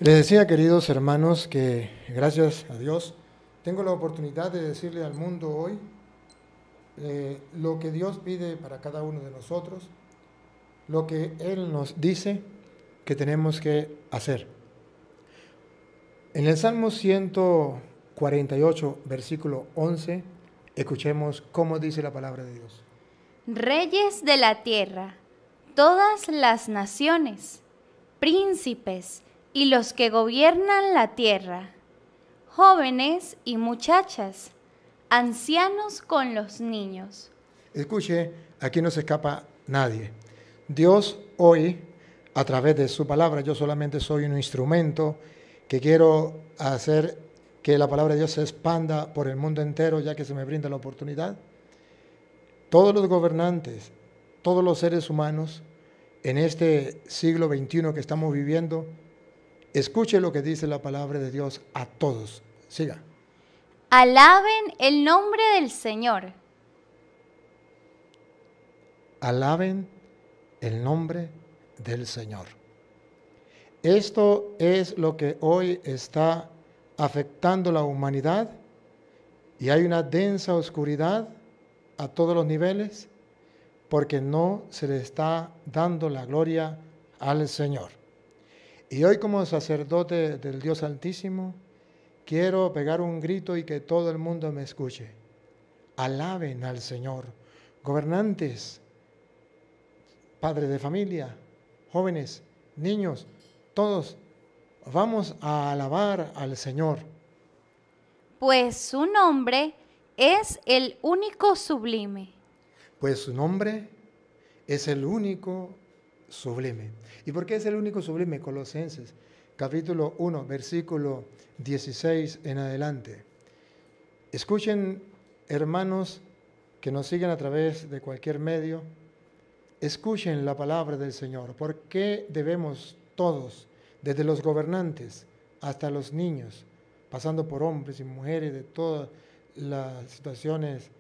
Les decía, queridos hermanos, que gracias a Dios tengo la oportunidad de decirle al mundo hoy lo que Dios pide para cada uno de nosotros, lo que Él nos dice que tenemos que hacer. En el Salmo 148, versículo 11, escuchemos cómo dice la palabra de Dios. Reyes de la tierra, todas las naciones, príncipes y los que gobiernan la tierra, jóvenes y muchachas, ancianos con los niños. Escuche, aquí no se escapa nadie. Dios hoy, a través de su palabra, yo solamente soy un instrumento que quiero hacer que la palabra de Dios se expanda por el mundo entero, ya que se me brinda la oportunidad. Todos los gobernantes, todos los seres humanos, en este siglo XXI que estamos viviendo, escuche lo que dice la palabra de Dios a todos. Siga. Alaben el nombre del Señor. Alaben el nombre del Señor. Esto es lo que hoy está afectando la humanidad y hay una densa oscuridad a todos los niveles porque no se le está dando la gloria al Señor. Y hoy como sacerdote del Dios Altísimo, quiero pegar un grito y que todo el mundo me escuche. Alaben al Señor. Gobernantes, padres de familia, jóvenes, niños, todos vamos a alabar al Señor. Pues su nombre es el único sublime. Pues su nombre es el único sublime. ¿Y por qué es el único sublime? Colosenses, capítulo 1, versículo 16 en adelante. Escuchen, hermanos que nos siguen a través de cualquier medio, escuchen la palabra del Señor. ¿Por qué debemos todos, desde los gobernantes hasta los niños, pasando por hombres y mujeres de todas las situaciones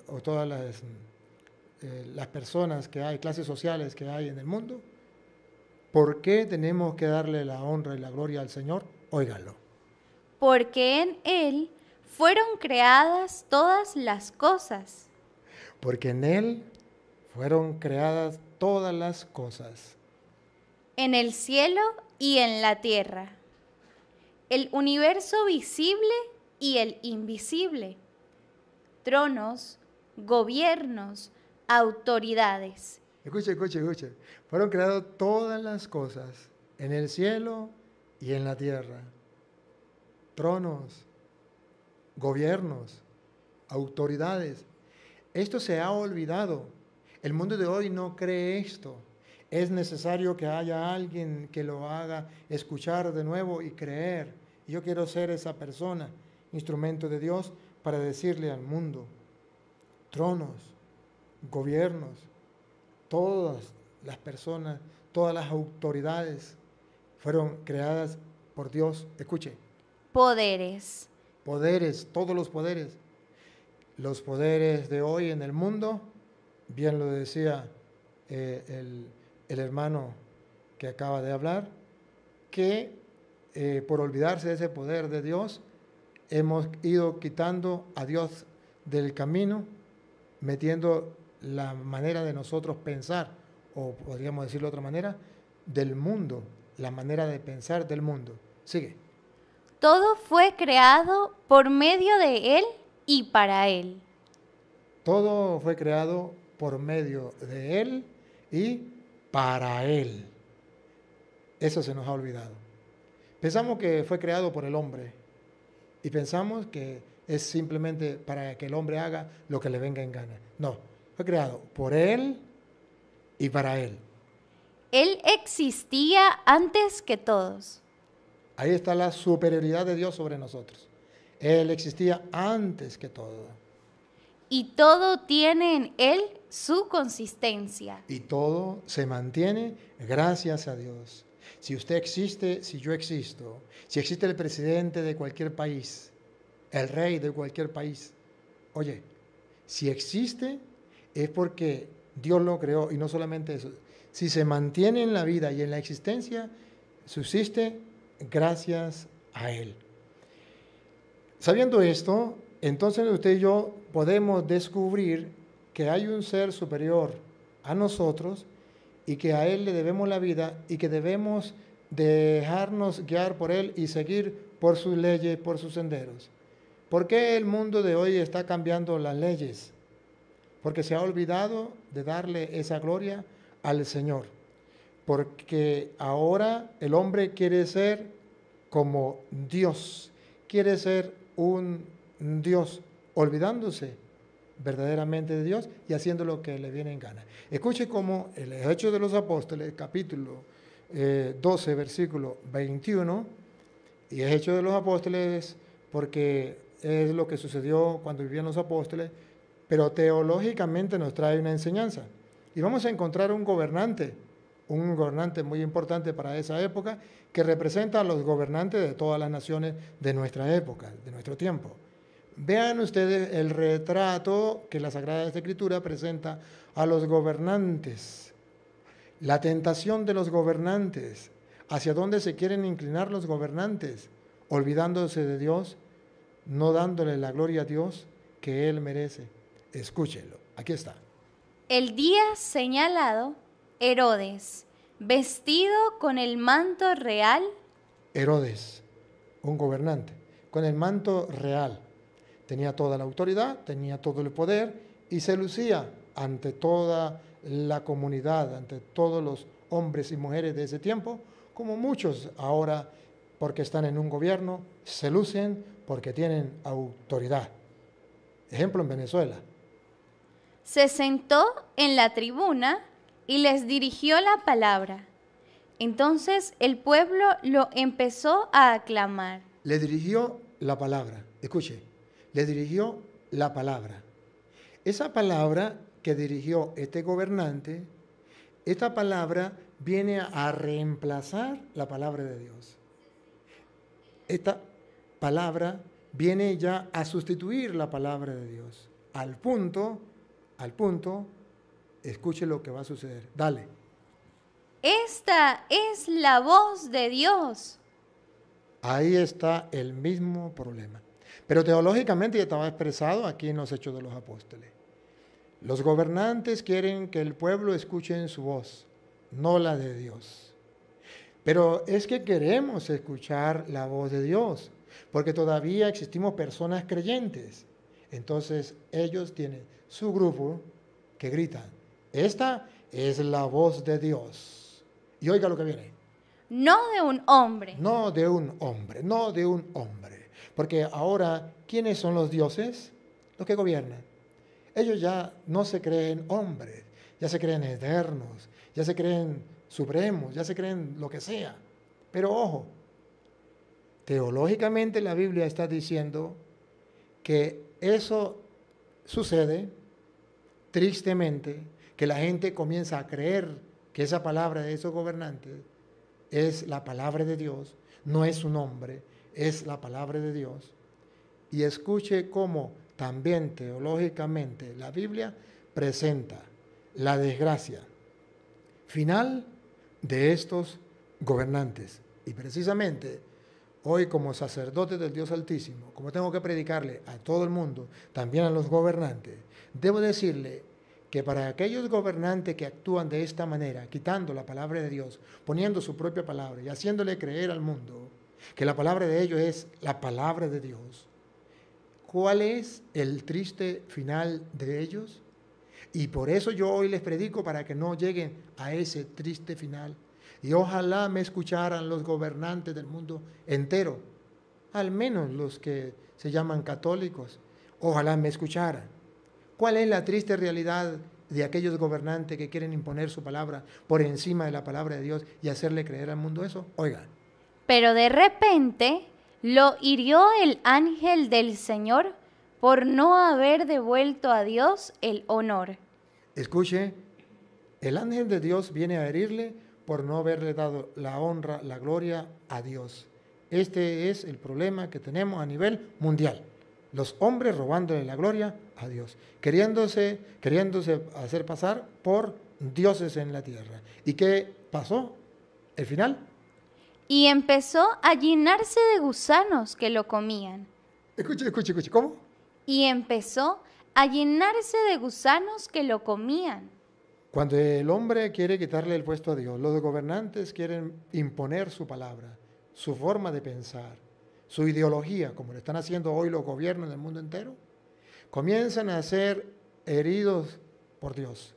o todas las personas que hay, clases sociales que hay en el mundo, ¿por qué tenemos que darle la honra y la gloria al Señor? Óiganlo. Porque en Él fueron creadas todas las cosas. Porque en Él fueron creadas todas las cosas. En el cielo y en la tierra, el universo visible y el invisible, tronos, gobiernos, autoridades. Escuche. Fueron creadas todas las cosas en el cielo y en la tierra. Tronos, gobiernos, autoridades. Esto se ha olvidado. El mundo de hoy no cree esto. Es necesario que haya alguien que lo haga escuchar de nuevo y creer. Yo quiero ser esa persona, instrumento de Dios, para decirle al mundo, tronos, gobiernos, todas las personas, todas las autoridades fueron creadas por Dios. Escuche. Poderes. Poderes, todos los poderes. Los poderes de hoy en el mundo, bien lo decía el hermano que acaba de hablar, que por olvidarse de ese poder de Dios, hemos ido quitando a Dios del camino, metiendo la manera de nosotros pensar, o podríamos decirlo de otra manera, del mundo, la manera de pensar del mundo. Sigue. Todo fue creado por medio de Él y para Él. Todo fue creado por medio de Él y para Él. Eso se nos ha olvidado. Pensamos que fue creado por el hombre y pensamos que es simplemente para que el hombre haga lo que le venga en gana. No, fue creado por Él y para Él. Él existía antes que todos. Ahí está la superioridad de Dios sobre nosotros. Él existía antes que todo. Y todo tiene en Él su consistencia. Y todo se mantiene gracias a Dios. Si usted existe, si yo existo, si existe el presidente de cualquier país, el rey de cualquier país, oye, si existe es porque Dios lo creó y no solamente eso. Si se mantiene en la vida y en la existencia, subsiste gracias a Él. Sabiendo esto, entonces usted y yo podemos descubrir que hay un ser superior a nosotros y que a Él le debemos la vida y que debemos dejarnos guiar por Él y seguir por sus leyes, por sus senderos. ¿Por qué el mundo de hoy está cambiando las leyes? Porque se ha olvidado de darle esa gloria al Señor. Porque ahora el hombre quiere ser como Dios, quiere ser un Dios, olvidándose verdaderamente de Dios y haciendo lo que le viene en gana. Escuche cómo el Hechos de los Apóstoles, capítulo 12, versículo 21, y es Hechos de los Apóstoles porque es lo que sucedió cuando vivían los apóstoles, pero teológicamente nos trae una enseñanza. Y vamos a encontrar un gobernante muy importante para esa época, que representa a los gobernantes de todas las naciones de nuestra época, de nuestro tiempo. Vean ustedes el retrato que la Sagrada Escritura presenta a los gobernantes, la tentación de los gobernantes, hacia dónde se quieren inclinar los gobernantes, olvidándose de Dios, no dándole la gloria a Dios que Él merece. Escúchenlo, aquí está. El día señalado, Herodes, vestido con el manto real. Herodes, un gobernante, con el manto real. Tenía toda la autoridad, tenía todo el poder y se lucía ante toda la comunidad, ante todos los hombres y mujeres de ese tiempo, como muchos ahora, porque están en un gobierno, se lucen porque tienen autoridad. Ejemplo en Venezuela. Se sentó en la tribuna y les dirigió la palabra. Entonces el pueblo lo empezó a aclamar. Le dirigió la palabra, escuche, le dirigió la palabra. Esa palabra que dirigió este gobernante, esta palabra viene a reemplazar la palabra de Dios. Esta palabra viene ya a sustituir la palabra de Dios. Al punto, escuche lo que va a suceder. Dale. Esta es la voz de Dios. Ahí está el mismo problema. Pero teológicamente ya estaba expresado aquí en los Hechos de los Apóstoles. Los gobernantes quieren que el pueblo escuche su voz, no la de Dios. Pero es que queremos escuchar la voz de Dios, porque todavía existimos personas creyentes. Entonces ellos tienen su grupo que gritan, esta es la voz de Dios. Y oiga lo que viene. No de un hombre. No de un hombre, no de un hombre. Porque ahora, ¿quiénes son los dioses? Los que gobiernan. Ellos ya no se creen hombres, ya se creen eternos, ya se creen supremos, ya se creen lo que sea. Pero ojo, teológicamente la Biblia está diciendo que eso sucede tristemente, que la gente comienza a creer que esa palabra de esos gobernantes es la palabra de Dios, no es un hombre, es la palabra de Dios. Y escuche cómo también teológicamente la Biblia presenta la desgracia final de estos gobernantes. Y precisamente hoy, como sacerdote del Dios Altísimo, como tengo que predicarle a todo el mundo, también a los gobernantes, debo decirle que para aquellos gobernantes que actúan de esta manera, quitando la palabra de Dios, poniendo su propia palabra y haciéndole creer al mundo que la palabra de ellos es la palabra de Dios, ¿cuál es el triste final de ellos? Y por eso yo hoy les predico para que no lleguen a ese triste final. Y ojalá me escucharan los gobernantes del mundo entero, al menos los que se llaman católicos, ojalá me escucharan. ¿Cuál es la triste realidad de aquellos gobernantes que quieren imponer su palabra por encima de la palabra de Dios y hacerle creer al mundo eso? Oigan. Pero de repente lo hirió el ángel del Señor por no haber devuelto a Dios el honor. Escuche, el ángel de Dios viene a herirle por no haberle dado la honra, la gloria a Dios. Este es el problema que tenemos a nivel mundial. Los hombres robándole la gloria a Dios, queriéndose hacer pasar por dioses en la tierra. ¿Y qué pasó? El final. y empezó a llenarse de gusanos que lo comían. Escuche, ¿cómo? Y empezó a llenarse de gusanos que lo comían. Cuando el hombre quiere quitarle el puesto a Dios, los gobernantes quieren imponer su palabra, su forma de pensar, su ideología, como lo están haciendo hoy los gobiernos del mundo entero, comienzan a ser heridos por Dios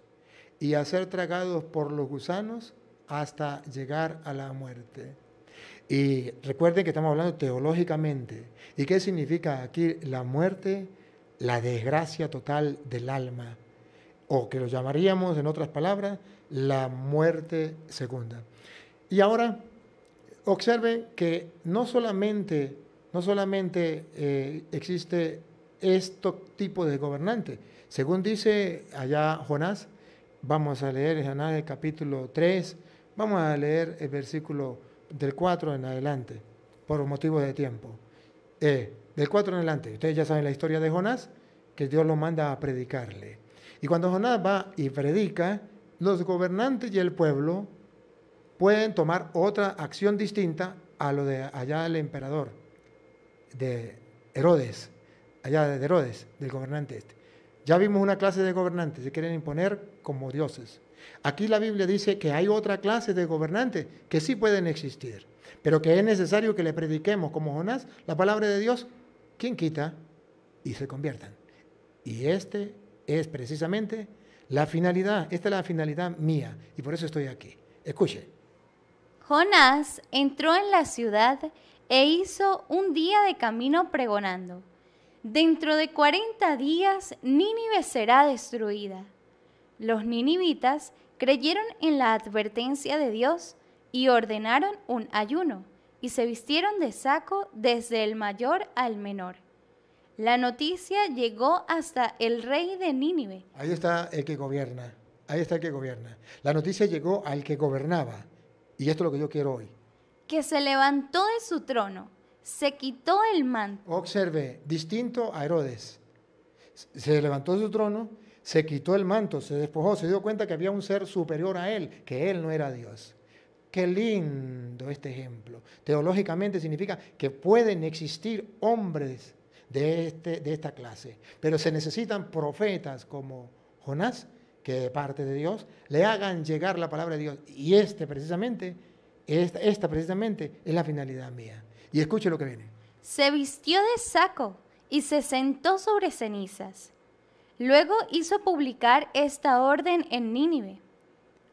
y a ser tragados por los gusanos hasta llegar a la muerte. Y recuerden que estamos hablando teológicamente. ¿Y qué significa aquí la muerte? La desgracia total del alma, o que lo llamaríamos, en otras palabras, la muerte segunda. Y ahora, observen que no solamente existe este tipo de gobernante. Según dice allá Jonás, vamos a leer Jonás el capítulo 3, vamos a leer el versículo del 4 en adelante, por motivos de tiempo. Del 4 en adelante, ustedes ya saben la historia de Jonás, que Dios lo manda a predicarle. Y cuando Jonás va y predica, los gobernantes y el pueblo pueden tomar otra acción distinta a lo de allá el emperador, de Herodes, del gobernante este. Ya vimos una clase de gobernantes, se quieren imponer como dioses. Aquí la Biblia dice que hay otra clase de gobernantes que sí pueden existir, pero que es necesario que le prediquemos como Jonás la palabra de Dios, quien quita y se conviertan. Y este es precisamente la finalidad, esta es la finalidad mía y por eso estoy aquí. Escuche. Jonás entró en la ciudad e hizo un día de camino pregonando: dentro de 40 días Nínive será destruida. Los ninivitas creyeron en la advertencia de Dios y ordenaron un ayuno y se vistieron de saco desde el mayor al menor. La noticia llegó hasta el rey de Nínive. Ahí está el que gobierna, La noticia llegó al que gobernaba y esto es lo que yo quiero hoy. Que se levantó de su trono, se quitó el manto. Observe, distinto a Herodes. Se levantó de su trono, se quitó el manto, se despojó, se dio cuenta que había un ser superior a él, que él no era Dios. Qué lindo este ejemplo. Teológicamente significa que pueden existir hombres de esta clase, pero se necesitan profetas como Jonás, que de parte de Dios le hagan llegar la palabra de Dios. Y esta precisamente es la finalidad mía. Y escuche lo que viene. Se vistió de saco y se sentó sobre cenizas. Luego hizo publicar esta orden en Nínive: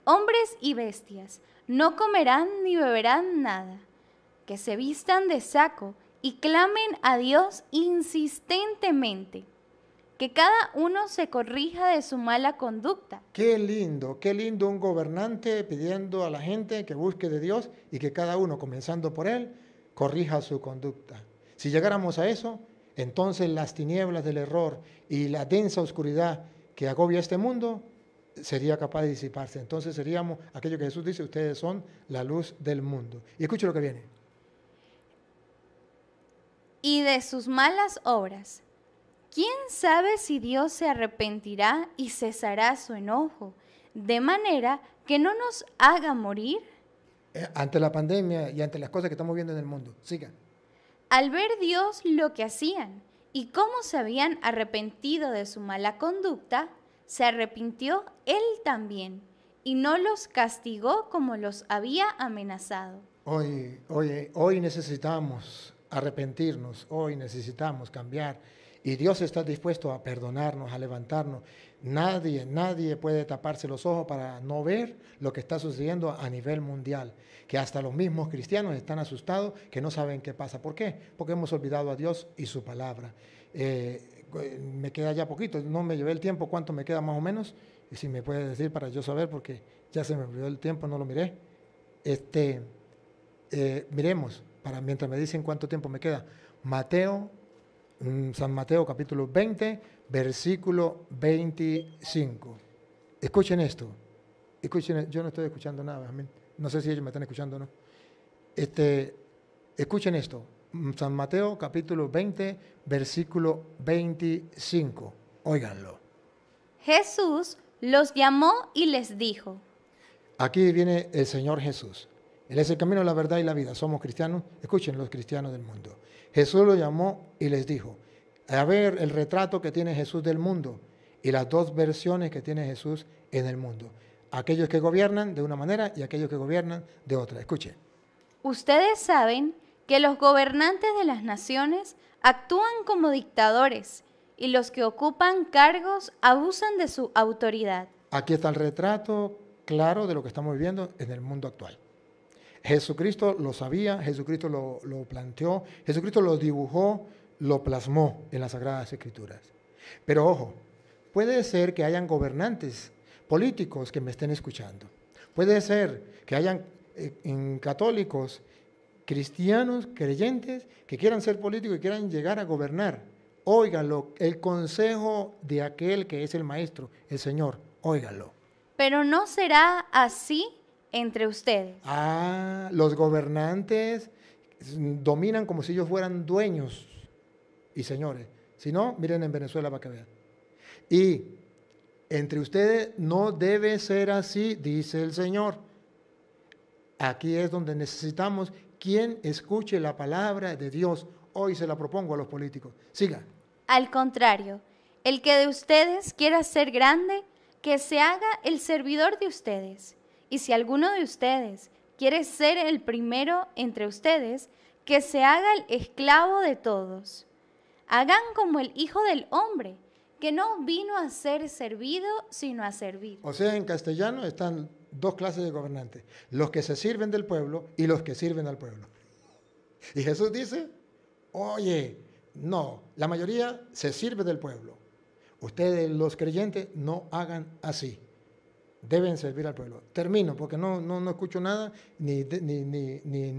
hombres y bestias no comerán ni beberán nada, que se vistan de saco y clamen a Dios insistentemente, que cada uno se corrija de su mala conducta. Qué lindo un gobernante pidiendo a la gente que busque de Dios y que cada uno, comenzando por él, corrija su conducta. Si llegáramos a eso, entonces las tinieblas del error y la densa oscuridad que agobia este mundo sería capaz de disiparse. Entonces seríamos aquello que Jesús dice: ustedes son la luz del mundo. Y escuche lo que viene. Y de sus malas obras, ¿quién sabe si Dios se arrepentirá y cesará su enojo, de manera que no nos haga morir? Ante la pandemia y ante las cosas que estamos viendo en el mundo. Sigan. Al ver Dios lo que hacían y cómo se habían arrepentido de su mala conducta, se arrepintió Él también y no los castigó como los había amenazado. Hoy necesitamos arrepentirnos, hoy necesitamos cambiar y Dios está dispuesto a perdonarnos, a levantarnos. Nadie puede taparse los ojos para no ver lo que está sucediendo a nivel mundial, que hasta los mismos cristianos están asustados, que no saben qué pasa. ¿Por qué? Porque hemos olvidado a Dios y su palabra. Me queda ya poquito, no me llevé el tiempo, ¿cuánto me queda más o menos? Y si me puede decir para yo saber, porque ya se me olvidó el tiempo, no lo miré. Miremos, mientras me dicen cuánto tiempo me queda. San Mateo capítulo 20, versículo 25. Escuchen esto. Yo no estoy escuchando nada. No sé si ellos me están escuchando o no. Escuchen esto. San Mateo capítulo 20, versículo 25. Óiganlo. Jesús los llamó y les dijo. Aquí viene el Señor Jesús. Él es el camino, la verdad y la vida. Somos cristianos. Escuchen los cristianos del mundo. Jesús lo llamó y les dijo, a ver el retrato que tiene Jesús del mundo y las dos versiones que tiene Jesús en el mundo. Aquellos que gobiernan de una manera y aquellos que gobiernan de otra. Escuchen. Ustedes saben que los gobernantes de las naciones actúan como dictadores y los que ocupan cargos abusan de su autoridad. Aquí está el retrato claro de lo que estamos viviendo en el mundo actual. Jesucristo lo sabía, Jesucristo lo planteó, Jesucristo lo dibujó, lo plasmó en las Sagradas Escrituras. Pero ojo, puede ser que hayan gobernantes políticos que me estén escuchando. Puede ser que hayan católicos, cristianos, creyentes, que quieran ser políticos y quieran llegar a gobernar. Óiganlo, el consejo de aquel que es el Maestro, el Señor, óiganlo. Pero no será así entre ustedes. Los gobernantes dominan como si ellos fueran dueños y señores. Si no, miren en Venezuela para que vean. Y entre ustedes no debe ser así, dice el Señor. Aquí es donde necesitamos quien escuche la palabra de Dios. Hoy se la propongo a los políticos. Siga. Al contrario, el que de ustedes quiera ser grande, que se haga el servidor de ustedes. Y si alguno de ustedes quiere ser el primero entre ustedes, que se haga el esclavo de todos. Hagan como el Hijo del Hombre, que no vino a ser servido, sino a servir. O sea, en castellano están dos clases de gobernantes, los que se sirven del pueblo y los que sirven al pueblo. Y Jesús dice, oye, no, la mayoría se sirve del pueblo. Ustedes, los creyentes, no hagan así. Deben servir al pueblo. Termino, porque no escucho nada, ni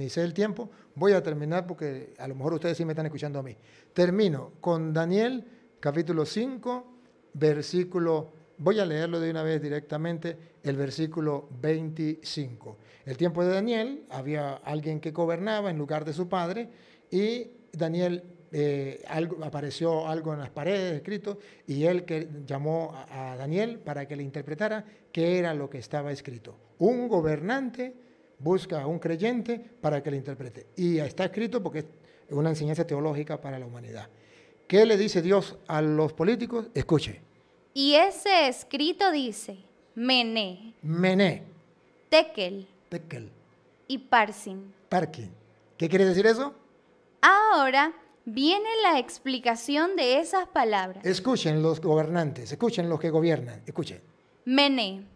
sé el tiempo. Voy a terminar porque a lo mejor ustedes sí me están escuchando a mí. Termino con Daniel, capítulo 5, versículo, voy a leerlo de una vez directamente, el versículo 25. El tiempo de Daniel, había alguien que gobernaba en lugar de su padre, y Daniel, apareció algo en las paredes escrito, y él llamó a Daniel para que le interpretara qué era lo que estaba escrito. Un gobernante busca a un creyente para que le interprete. Y está escrito porque es una enseñanza teológica para la humanidad. ¿Qué le dice Dios a los políticos? Escuche. Y ese escrito dice, Mené, Tekel y Parsin. Parkin. ¿Qué quiere decir eso? Ahora viene la explicación de esas palabras. Escuchen los gobernantes, escuchen los que gobiernan, escuchen. Mené.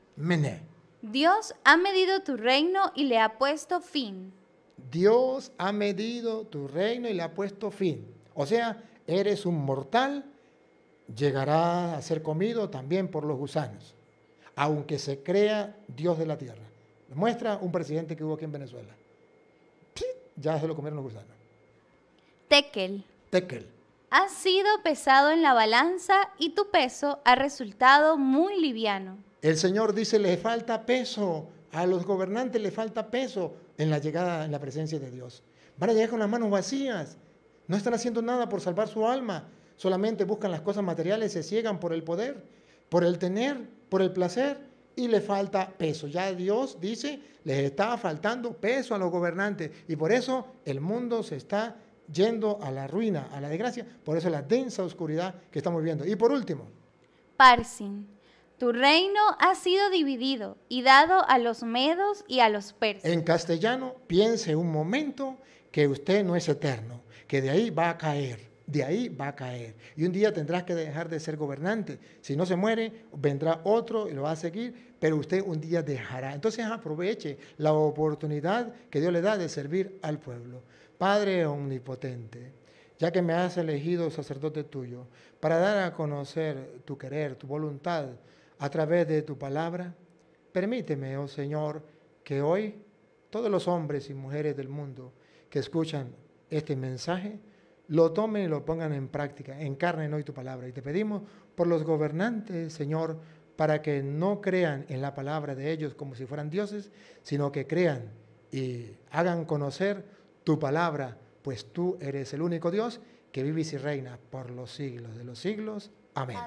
Dios ha medido tu reino y le ha puesto fin. Dios ha medido tu reino y le ha puesto fin. O sea, eres un mortal, llegará a ser comido también por los gusanos, aunque se crea Dios de la tierra. Muestra un presidente que hubo aquí en Venezuela. Ya se lo comieron los gusanos. Tekel. Has sido pesado en la balanza y tu peso ha resultado muy liviano. El Señor dice, le falta peso, a los gobernantes le falta peso en la llegada, en la presencia de Dios. Van a llegar con las manos vacías, no están haciendo nada por salvar su alma, solamente buscan las cosas materiales, se ciegan por el poder, por el tener, por el placer, y le falta peso. Ya Dios dice, les está faltando peso a los gobernantes, y por eso el mundo se está yendo a la ruina, a la desgracia, por eso la densa oscuridad que estamos viviendo. Y por último, Parsin, tu reino ha sido dividido y dado a los medos y a los persas. En castellano, piense un momento que usted no es eterno, que de ahí va a caer, y un día tendrás que dejar de ser gobernante. Si no se muere, vendrá otro y lo va a seguir, pero usted un día dejará. Entonces aproveche la oportunidad que Dios le da de servir al pueblo. Padre omnipotente, ya que me has elegido sacerdote tuyo, para dar a conocer tu querer, tu voluntad, a través de tu palabra, permíteme, oh Señor, que hoy todos los hombres y mujeres del mundo que escuchan este mensaje, lo tomen y lo pongan en práctica, encarnen hoy tu palabra. Y te pedimos por los gobernantes, Señor, para que no crean en la palabra de ellos como si fueran dioses, sino que crean y hagan conocer tu palabra, pues tú eres el único Dios que vives y reina por los siglos de los siglos. Amén.